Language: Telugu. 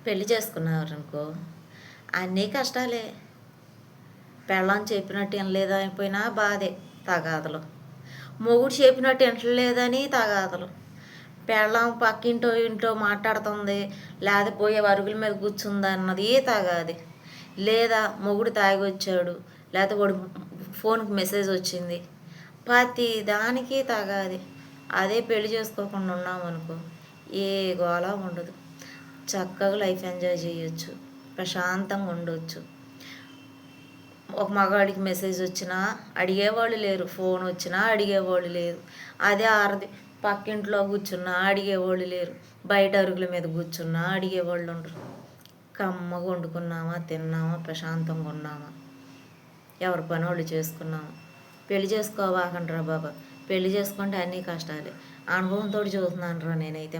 పెళ్లి చేసుకున్నారనుకో అన్నీ కష్టాలే. పెళ్ళాం చెప్పినట్టు వినలేదు అయిపోయినా బాధే, తగాదలు. మొగుడు చెప్పినట్టు వింటలేదని తగాదలు. పెళ్ళాం పక్కింటో ఇంట్లో మాట్లాడుతుంది, లేదా పోయే అరుగుల మీద కూర్చుంది అన్నది తగాది. లేదా మొగుడు తాగి వచ్చాడు, లేదా వాడు ఫోన్కి మెసేజ్ వచ్చింది, ప్రతి దానికి తగాది. అదే పెళ్లి చేసుకోకుండా ఉన్నామనుకో ఏ గోళ ఉండదు, చక్కగా లైఫ్ ఎంజాయ్ చేయొచ్చు, ప్రశాంతంగా ఉండొచ్చు. ఒక మగాడికి మెసేజ్ వచ్చినా అడిగేవాళ్ళు లేరు, ఫోన్ వచ్చినా అడిగేవాళ్ళు లేరు. అదే ఆరది పక్కింట్లో కూర్చున్నా అడిగేవాళ్ళు లేరు, బయట అరుగుల మీద కూర్చున్నా అడిగేవాళ్ళు ఉండరు. కమ్మగా వండుకున్నామా, తిన్నామా, ప్రశాంతంగా ఉన్నామా, ఎవరి పని వాళ్ళు చేసుకున్నామా. పెళ్లి చేసుకోవాకండ్రా బాబా, పెళ్లి చేసుకుంటే అన్నీ కష్టాలే. అనుభవంతో చూస్తున్నాను రా నేనైతే.